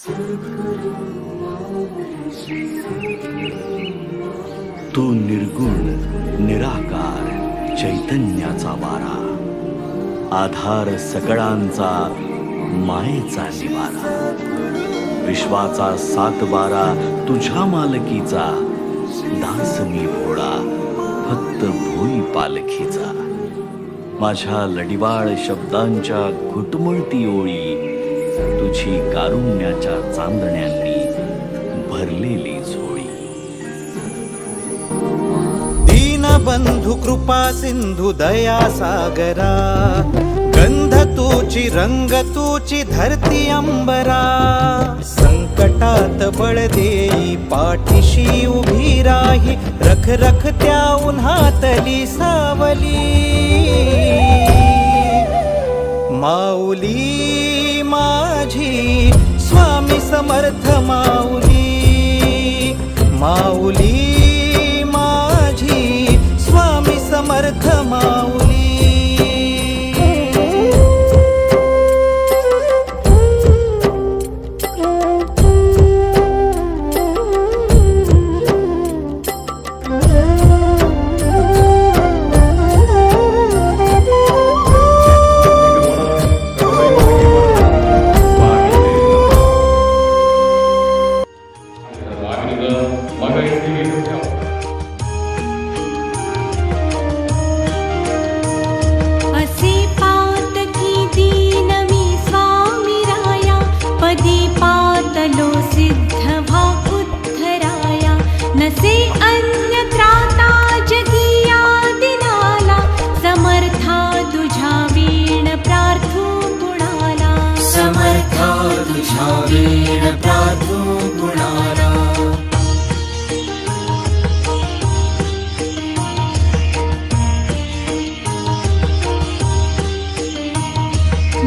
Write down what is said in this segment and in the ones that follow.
तू निर्गुण निराकार चैतन्याचा वारा, आधार सकळांचा मायेचा निवारा, विश्वाचा सातबारा तुझ्या मालकीचा, दास मी भोळा फक्त भोई पालखीचा. माझ्या लढिवाळ शब्दांच्या घुटमळती ओळी, तुझी कारुण्याच्या चांदण्यांनी भरलेली झोळी. दीनबंधु कृपा सिंधु दया सागरा, गंध तुची रंग तुची धरती अंबरा. संकटात बळ देई पाठीशी उभी राही, रख रख त्या उन्हातली सावली. माऊली माझी स्वामी समर्थ माऊली, माऊली माझी स्वामी समर्थ माऊली.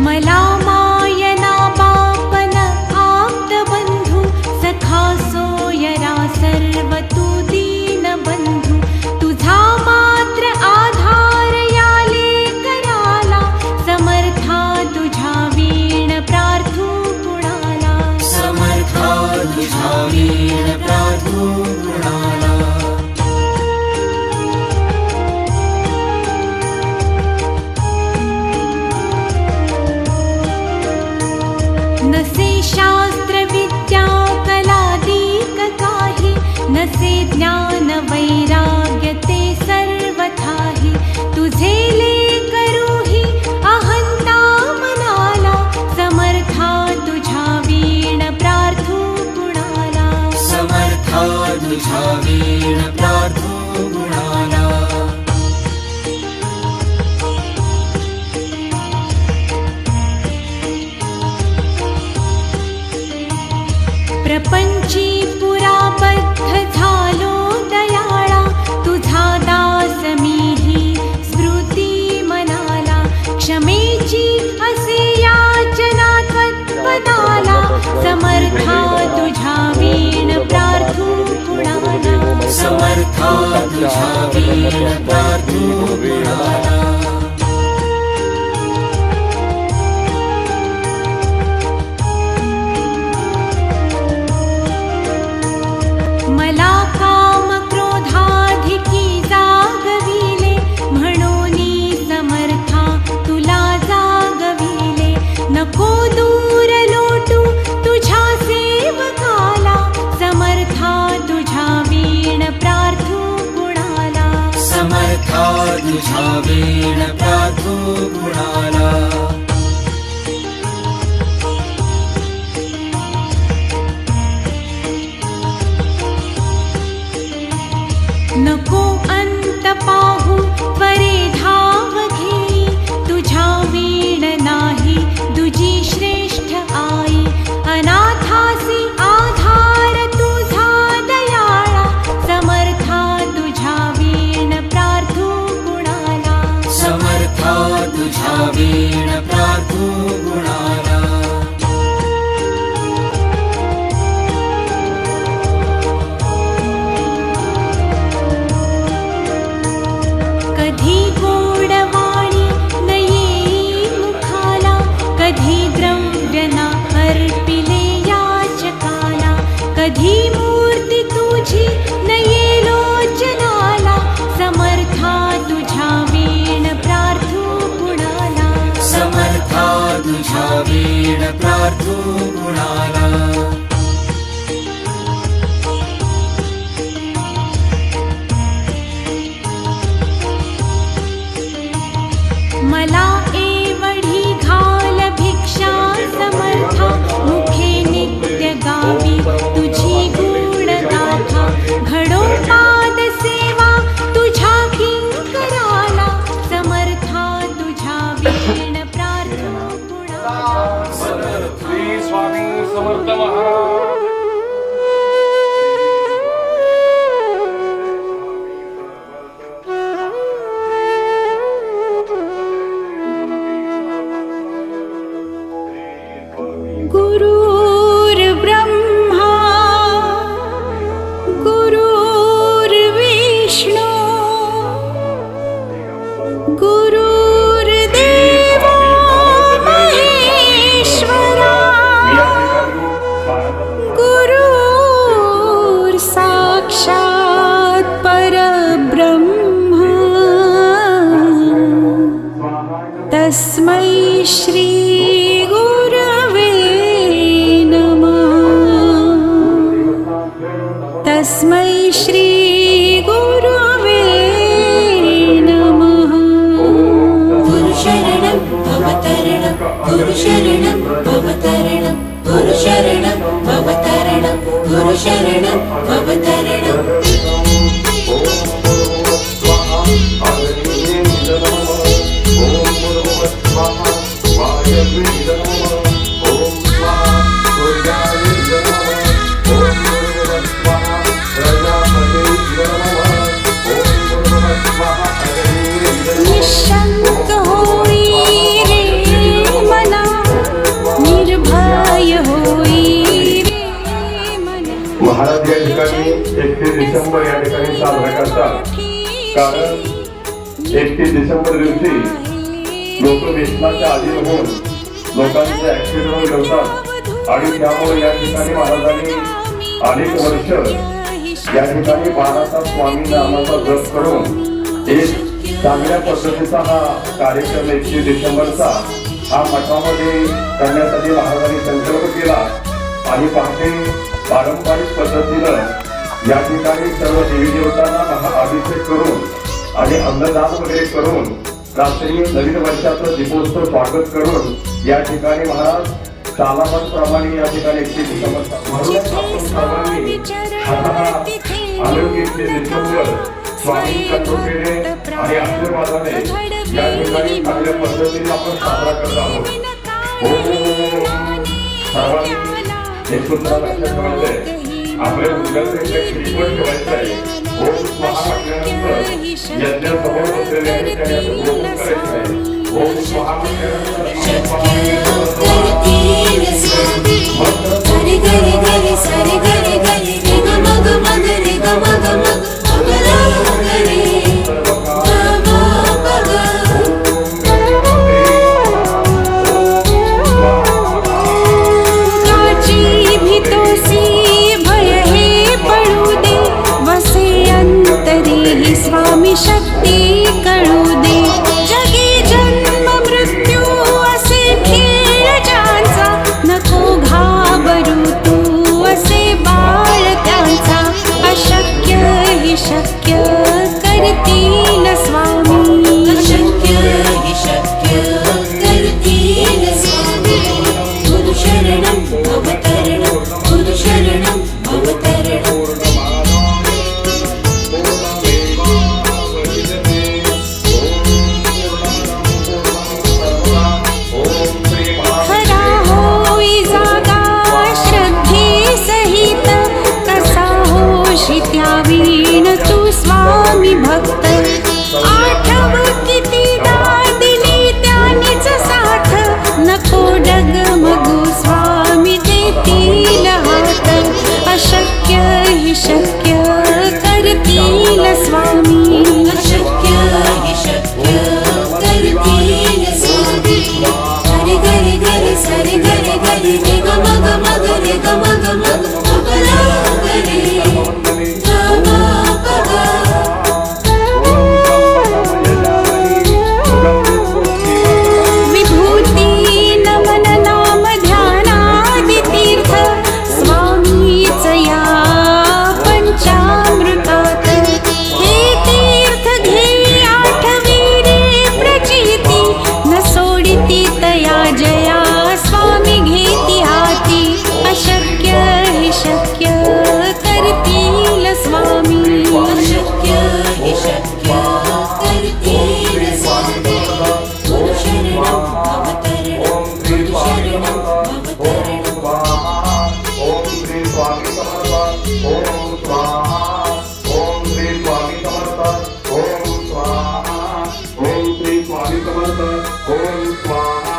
मला मायना बापन आप्त बंधू, सखा सोयरा सर्व तू दीन बंधू. तुझा मात्र आधार याले कराला, समर्था तुझा वीण प्रार्थू कुणाला. समर्था तुझा वीण प्रार्थू कुणाला. नसे शास्त्र विद्या कलादीक काही, नसे ज्ञान वैराग्य ते सर्वथाही. तुझे लेकरूही अहंता मनाला, समर्था तुझ्या वीण प्रार्थू कुणाला. समर्था तुझा वीण प्रार्थू कुणाला. प्रपंची पुराबद्ध झालो दयाळा, तुझा दास मीही स्मृती मनाला. क्षमेची असे याचना त्वत्पदाला, समर्था तुझ्या वीण प्रार्थू कुणाला. समर्था तुझा वीण प्रार्थू कुणाला. मला काम क्रोधाधिकी जागविले, म्हणूनी समर्था तुला जागविले. नको दूर लोटू तुझ्या सेवकाला, समर्था तुझ्या वीण प्रार्थू कुणाला. समर्था तुझा वीण प्रार्थू कुणाला. नको अंत पाहू त्वरे धाव घेई, तुझ्या वीण नाही दुजी श्रेष्ठ आई. अनाथासी आधार तुझा दयाळा, समर्था तुझ्या वीण प्रार्थू कुणाला. समर्था तुझा भक्त महाराज गुरुर्ब्रह्मा गुरुर्विष्णू गुरुर्देवो महेश्वरा गुरुर्साक्षात् परब्रह्म तस्मै श्री गुरवे तस्मै श्री गुरवे नमः गुरुशरणं भवतरणं गुरुशरणं भवतरणं गुरुशरणं भवतरणं गुरुशरणं भवतरणं निशंक होई रे मना निर्भय होई रे मना महाराज या ठिकाणी 31 डिसेंबर या ठिकाणी साजरा करतात कारण 31 डिसेंबर दिवशी लोक व्यसनाच्या अधीन होऊन लोकांचे ऍक्सिडेंट होऊन ठेवतात आणि त्यामुळे या ठिकाणी महाराजांनी अनेक वर्ष या ठिकाणी 12 तास स्वामी नामाचा जप करून एक चांगल्या पद्धतीचा हा कार्यक्रम 31 डिसेंबरचा हा मठामध्ये करण्यासाठी महाराजांनी संकल्प केला आणि पहाटे पारंपरिक पद्धतीनं या ठिकाणी सर्व देवी देवतांना महाअभिषेक करून आणि अन्नदान वगैरे करून रात्री नवीन वर्षाचं दीपोत्सव स्वागत करून या ठिकाणी महाराज सालाबादप्रमाणे या ठिकाणी 31 डिसेंबरचा म्हणूनच आपण सर्वांनी आरोग्य 31 डिसेंबर स्वामींच्या कृपेने आणि आशीर्वादाने या ठिकाणी चांगल्या पद्धतीने आपण साजरा करत आहोत सर्वांनी एक सूत्र लक्षात ठेवायचंय आपल्या मुलांचे श्रीफळ ठेवायचं आहे ओम स्वाहा म्हटल्यानंतर यज्ञासमोर बसलेले आहे त्याने असं ग्रोहण करायचं आहे ओम स्वाहा म्हटल्यानंतर गरे गरे गरे सरे गरे गरे रे ग मग मग रे ग मग मग गरे काची भीतोसी भय हे पडू दे वसे अंतरी ही स्वामी शक्ती कळू दे जगी जन्म मृत्यू असे खेळ ज्यांचा नको घाबर स्वामी समर्थ ओम स्वाहा ओम श्री स्वामी समर्थ ओम स्वाहा ओम श्री स्वामी समर्थ ओम स्वाहा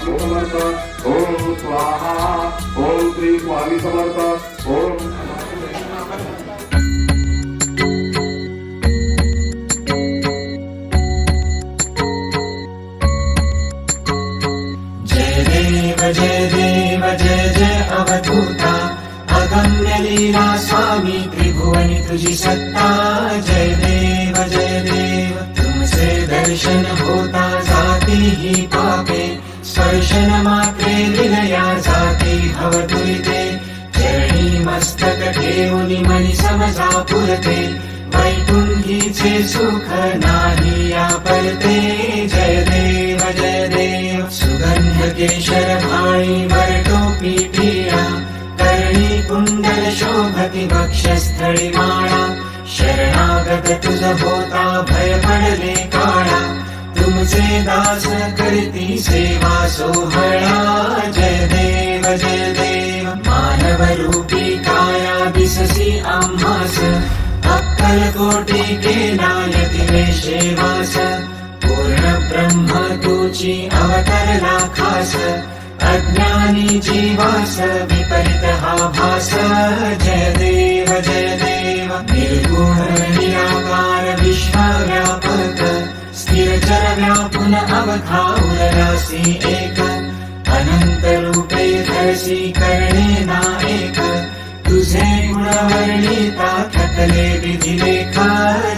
समर्थ ओम स्वाहा ओम श्री स्वामी समर्थ ओम जय देव जय जय अवधूता अगम्य लीला स्वामी त्रिभुवनी तुझी सत्ता जय देव तुमसे दर्शन होता जाती ही पापे स्पर्शन मात्रे विलया जाती भवदुरिते चरणी मस्तक ठेवून मनी समजा पुरते वैकुंठीचे सुख नाही या परते जय देव सुगंध केशर भाळी वर टोपी टिळा करणी कुंडल शोभती वक्षस्थळी माळा शरणागत तुझ होता भय पडले काळा तुमचे दास करती सेवा सोहळा जय देव मानव रूपी काया दिससी आम्हास अक्कलकोटी केला यतिवेशे वास पूर्ण ब्रह्म तुची अवतरला खास अज्ञानी जीवास विपरीत हा भास जय देव निर्गुण निराकार विश्वव्यापक स्थिर चर व्यापुन अवघा उरलासी एक अनंत रूपे धरसी करणे नायक तुझे गुण वर्णिता थकले विधी लेखा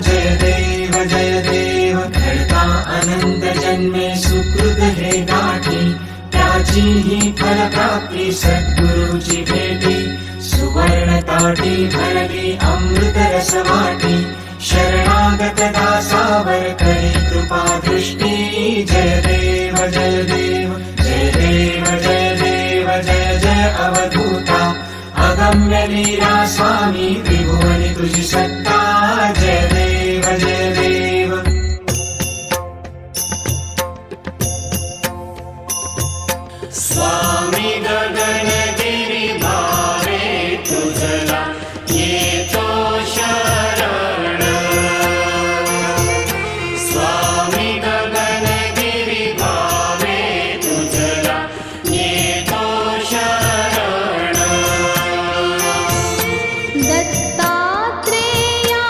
जय देव घडता अनंत जन्मे सुकृत हे गाठी त्याची ही फलप्राप्ती सद्गुरूची भेटी सुवर्ण ताटी भरली अमृत रस वाटी शरणागत दासावर करी कृपा दृष्टी जय देव जय जय अवधूता अगम्य लीला स्वामी त्रिभुवनी तुझी सत्ता जय देव स्वामी गगनगिरी भावे तुझला येतो शरण स्वामी गगनगिरी भावे तुझला येतो शरण दत्तात्रेया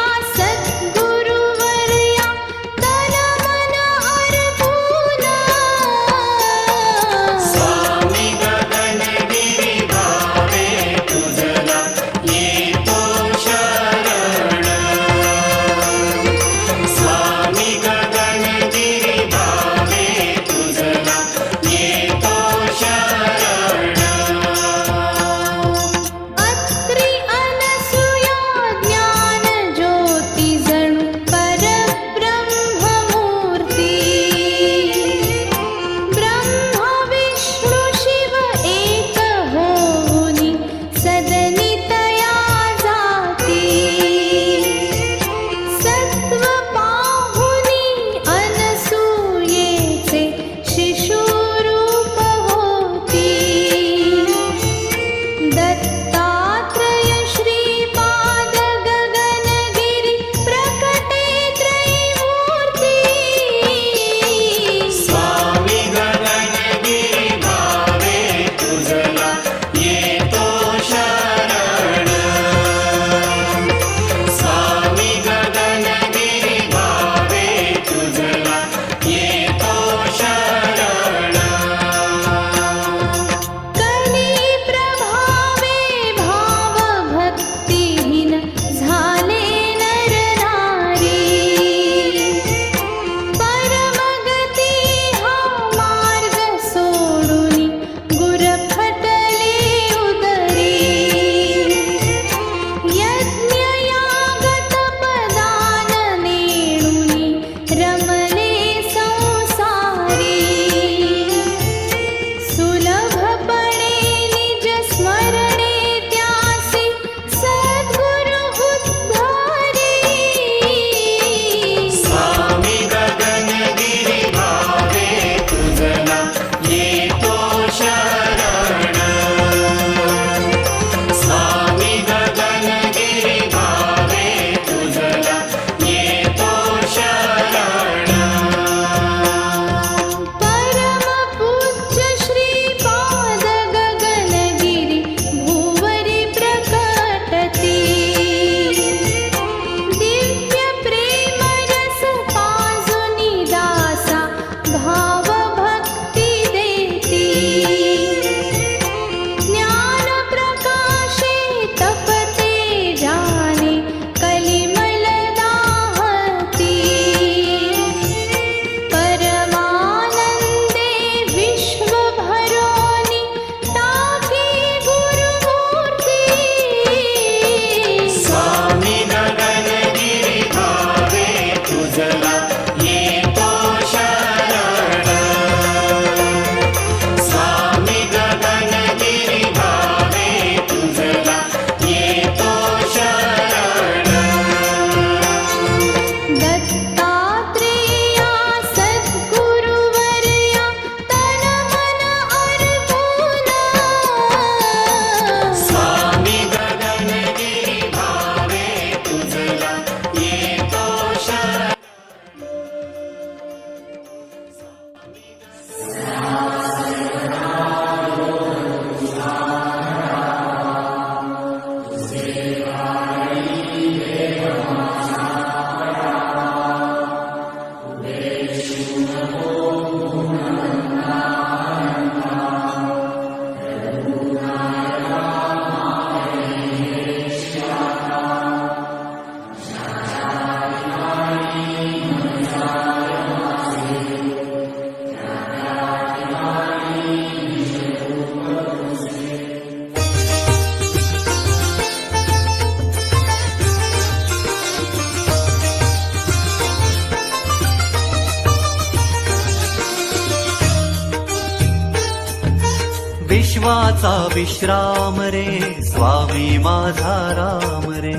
विश्वाचा विश्राम रे स्वामी माझा राम रे,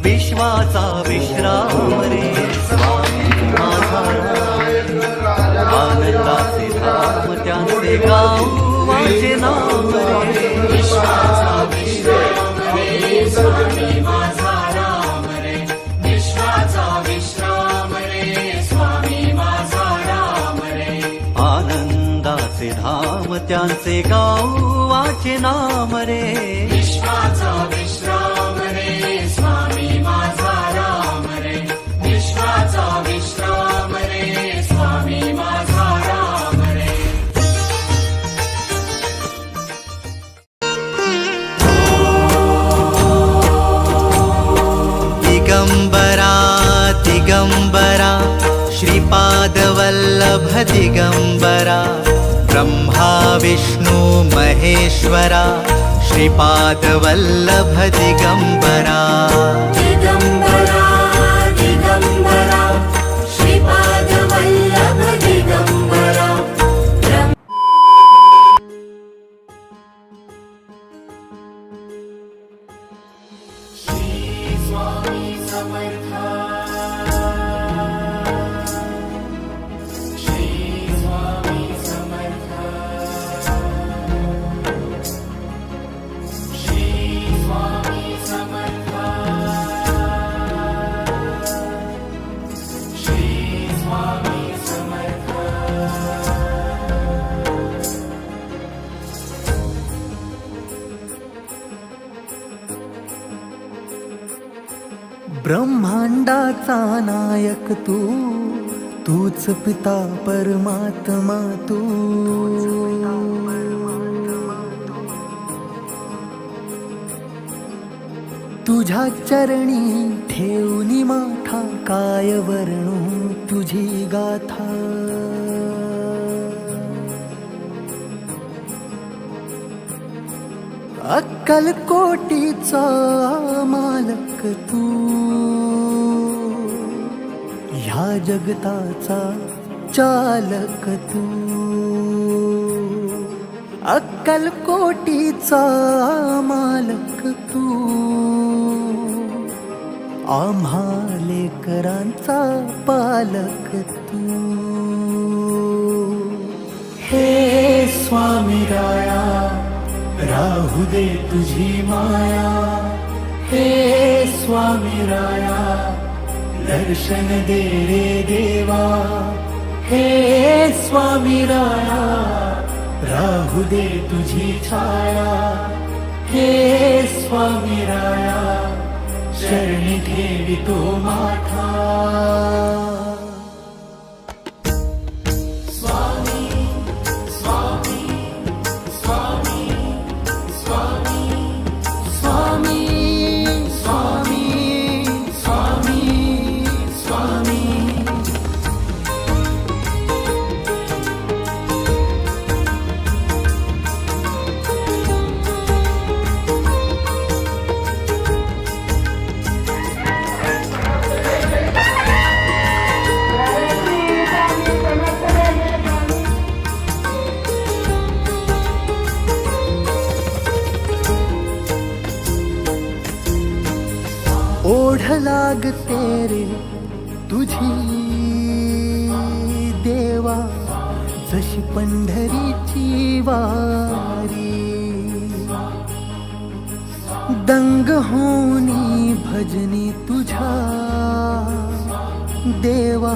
विश्वाचा विश्राम रे स्वामी माझा राम, आनंदाचे धाम त्यांचे गाऊ माझे नाम रे, विश्वाचा विश्राम रे स्वामी माझा राम रे, विश्वाचा विश्राम रे स्वामी माझा राम रे, आनंदाचे धाम त्यांचे गाऊ वाचे नाम रे, विश्वाचा विश्राम रे स्वामी माझा राम रे, विश्वाचा विश्राम रे स्वामी माझा राम रे. दिगंबरा दिगंबरा श्रीपादवल्लभ दिगंबरा, ब्रह्मा विष्णू महेश्वरा श्रीपादवल्लभ दिगंबरा, दिगंबरा दिगंबरा श्रीपाद वल्लभ दिगंबरा. श्री स्वामी समर्थ, श्री स्वामी समर्थ, श्री स्वामी समर्थ, श्री स्वामी समर्थ. ब्रह्मांडाचा नायक तू, तूच पिता परमात्मा तू, तुझ्या चरणी ठेवनी माठा, काय वर्णू तुझी गाथा. अक्कलकोटीचा मालक तू, ह्या जगताचा चालक तू. अक्कलकोटीचा मालक तू, आम्हा लेकरांचा पालक तू. हे स्वामी राया राहू दे तुझी माया, हे स्वामी राया दर्शन दे रे देवा, हे स्वामी राया राहू दे तुझी छाया, हे स्वामी राया शरणी ठेवितो माथा. ओढ लागते रे तुझी देवा, जशी पंढरीची वारी. दंग होनी भजनी तुझ्या देवा,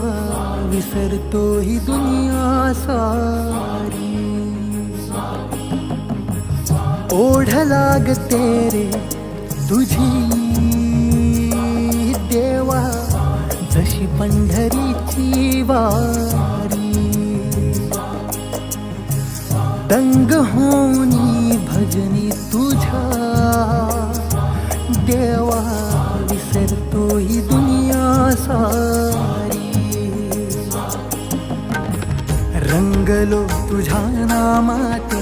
विसरतो ही दुनिया सारी. ओढ लागते रे तुझी देवा, जशी पंढरीची वारी. दंग होनी भजनी तुझ्या देवा, विसरतो ही दुनिया सारी. रंगलो तुझ्या नामात,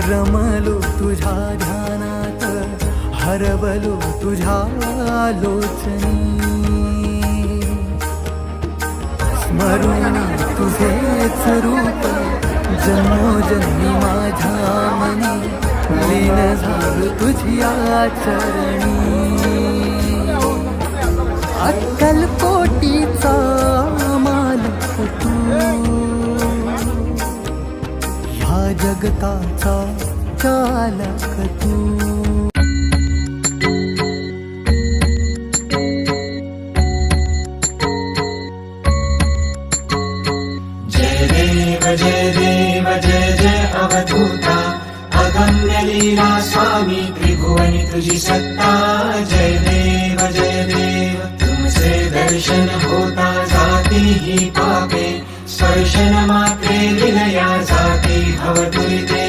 रमलो तुझ्या ध्यानात, हरवलो तुझ्या लोचनी. स्मरून तुझेच रूप जन्मोजन्मी माझ्या मनी, लीन झालो तुझिया चरणी अक्कलकोटीचा मालक तू ह्या जगताचा चालक तू जय देव जय जय अवधूता अगम्य लीला स्वामी त्रिभुवनी तुझी सत्ता जय देव तुमसे दर्शन होता जाती ही पापे स्पर्शन मात्रे विलया जाती भवदुरिते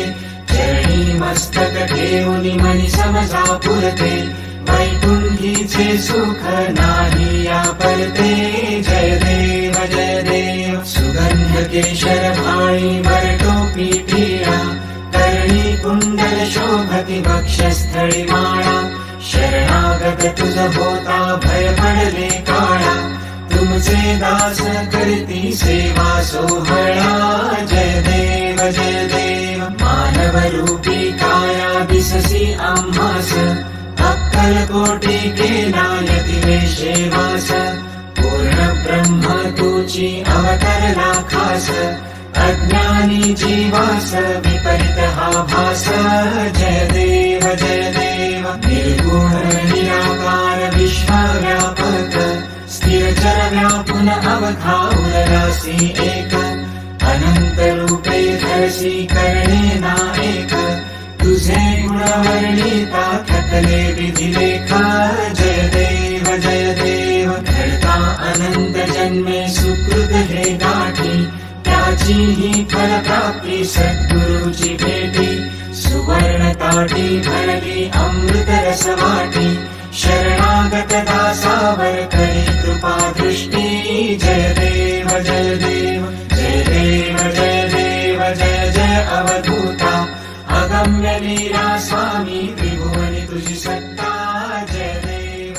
चरणी मस्तक ठेवून मनी समजा पुरते वैकुंठीचे सुख नाही या परते जय देव सुगंध केशर भाळी वरटोपी टिळा कर्णी कुंडल शोभती वक्षस्थळी माळा शरणागत तुझ होता भय पडले काळा तुमचे दास करती सेवा सोहळा जय देव मानव रूपी काया दिससी आम्हास अक्कलकोटी केला यतिवेशेवास पूर्ण ब्रह्म तुची अवतरला खास अज्ञानी जीवास विपरीत हा भास जय देव निर्गुण निराकार विश्वव्यापक स्थिरचर व्यापुन अवधाउर रासी एक अनंत रूपे धरसी करणे नायक तुझे गुण वर्णिता थकले विधिलेख जय देव घडता अनंत जन्मे सुकृत हे गाठी त्याची ही फलप्राप्ती सद्गुरूची भेटी सुवर्ण ताटी भरली अमृत रस वाटी शरणागत दासावर करी कृपा दृष्टी जय देव जय जय अवधूता अगम्य लीला स्वामी त्रिभुवनी तुझी सत्ता जय देव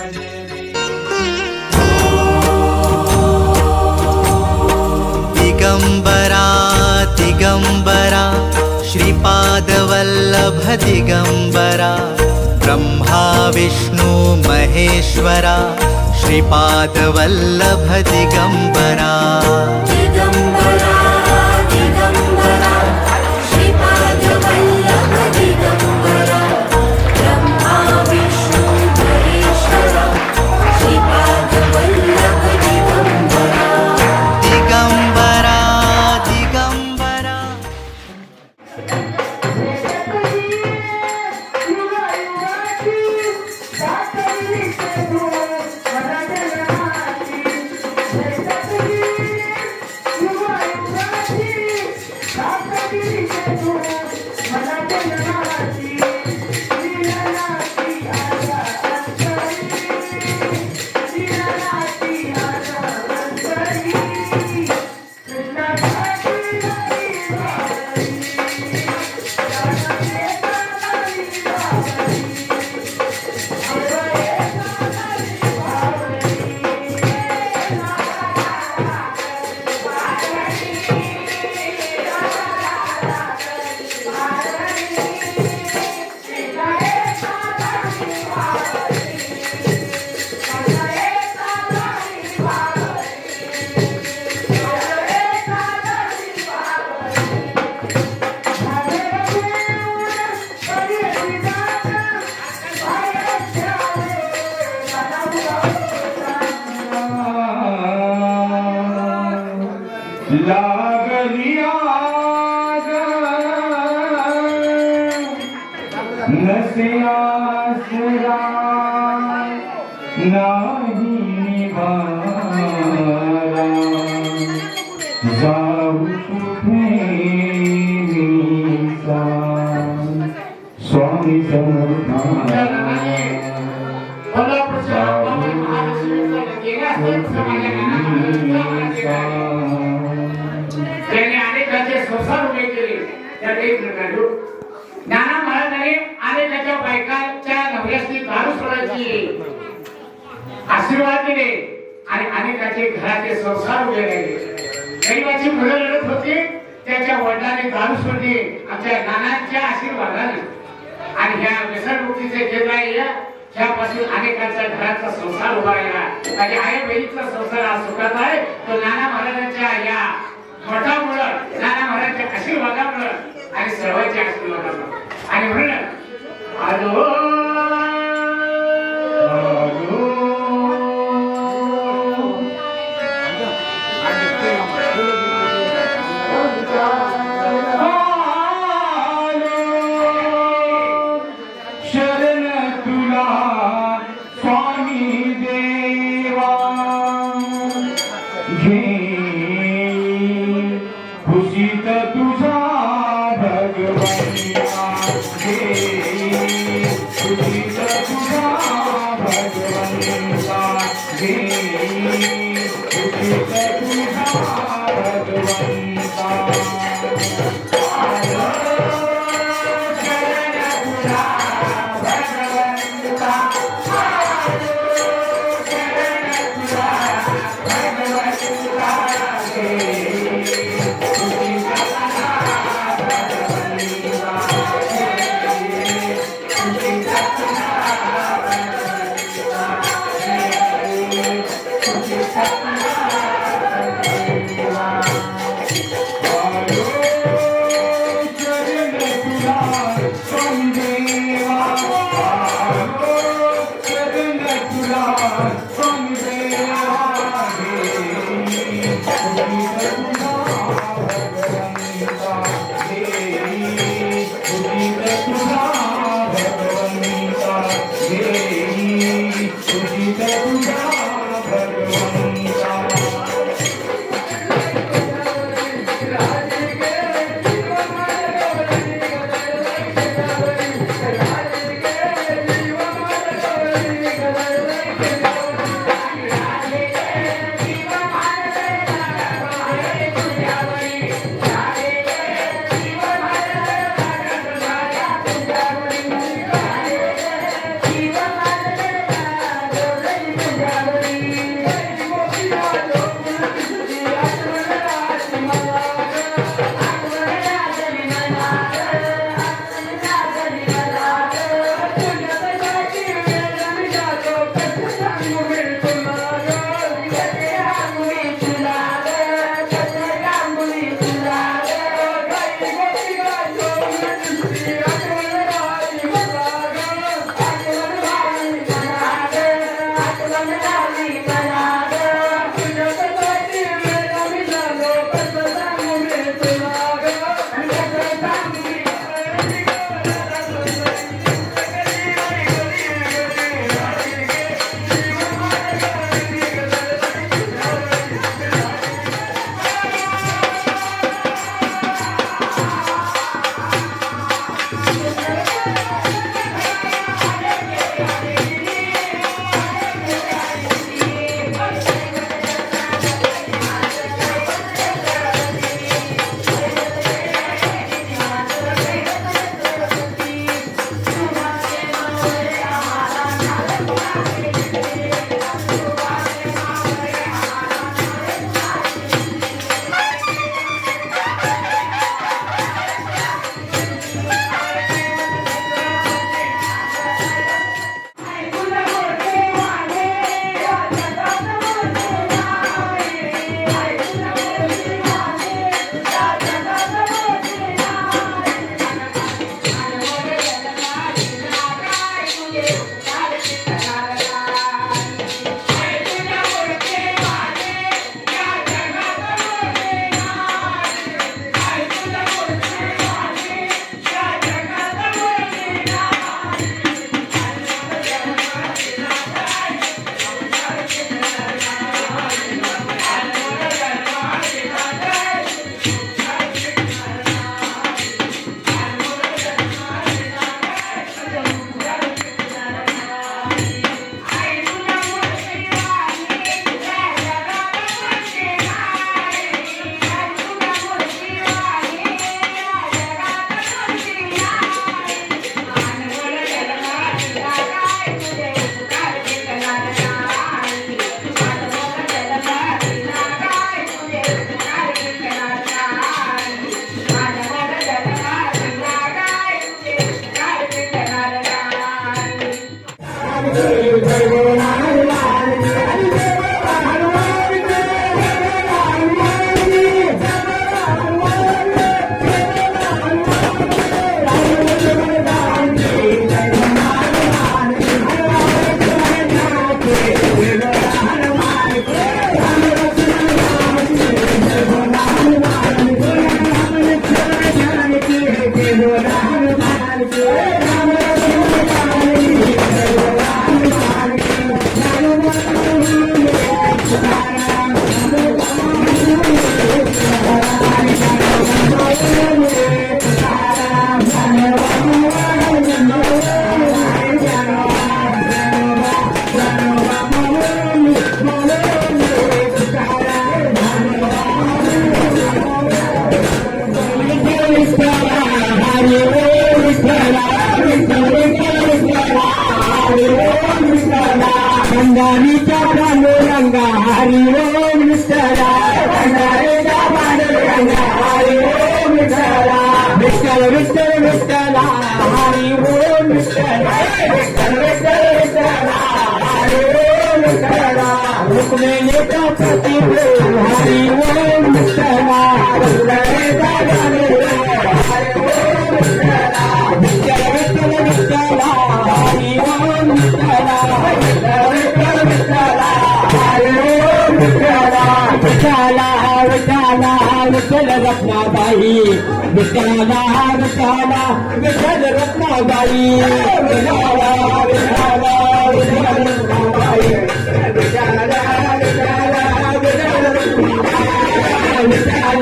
दिगंबरा दिगंबरा श्रीपादवल्लभ दिगंबरा ब्रह्मा विष्णु महेश्वरा श्रीपादवल्लभ दिगंबरा दिगंबरा दिगंबरा श्रीपाद वल्लभ दिगंबरा ब्रह्मा विष्णु महेश्वरा श्रीपाद वल्लभ दिगंबरा दिगंबरा दिगंबरा लागलिया नस्यासरा नाही निवारा जाऊ कुठे निसा स्वामी त्यांनी अनेकांचे संसार उभे केले. त्या काही प्रकारे नाना महाराजांनी अनेकांच्या बायकांच्या नवऱ्याची दारू सोडायची आशीर्वाद दिले आणि अनेकांचे घराचे संसार उभे राहिले. गरीबाची मुलं लढत होती, त्याच्या वडिलांनी दारू सोडली आमच्या नानांच्या आशीर्वादाने. आणि ह्या व्यसनमुक्तीचे केंद्र ह्यापासून अनेकांच्या घराचा संसार उभा राहिला आणि आई बहिणीचा संसार आज सुखात आहे. तो नाना महाराजांच्या या मठामुळं, नाना महाराजांच्या आशीर्वादामुळं आणि सर्वांच्या आशीर्वादामुळं. आणि म्हणून शरण तुला स्वामी देवा घे खुशीत तुझा भगवंता घे खुशीत तुझा भगवंता घे खुशीत तुझा भगवंता भंडारीच्या पांडुरंगा हरी ओम विठ्ठला भंडारीच्या पांडुरंगा हरी ओम विठ्ठला विठ्ठल विठ्ठल विठ्ठला हरी ओम विठ्ठला विठ्ठल विठ्ठल विठ्ठला हरी ओम विठ्ठला रुक्मिणीचा पती हरी ओम विठ्ठला रुक्मिणीचा हरी ओम विठ्ठला विठ्ठल विठ्ठल विठ्ठला हरी ओम विठ्ठला विठ्ठला विठ्ठल रत्नाबाई विठ्ठला विठ्ठला विठ्ठल रत्नाबाई विठ्ठला विठ्ठला विठ्ठल रत्नाबाई विठ्ठला विठ्ठला विठ्ठल रत्नाबाई विठ्ठला विठ्ठला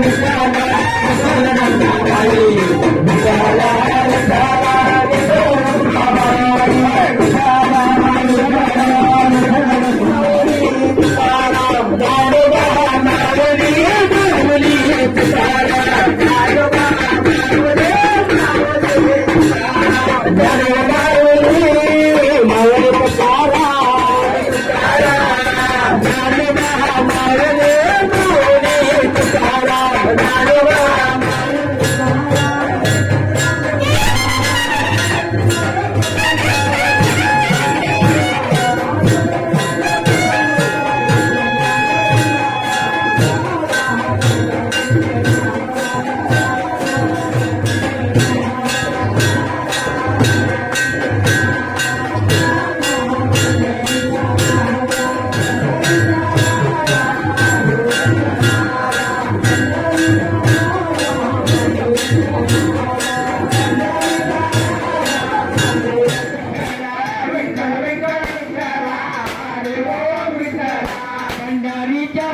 विठ्ठल रत्नाबाई विठ्ठला विठ्ठला विठ्ठल भंडारीच्या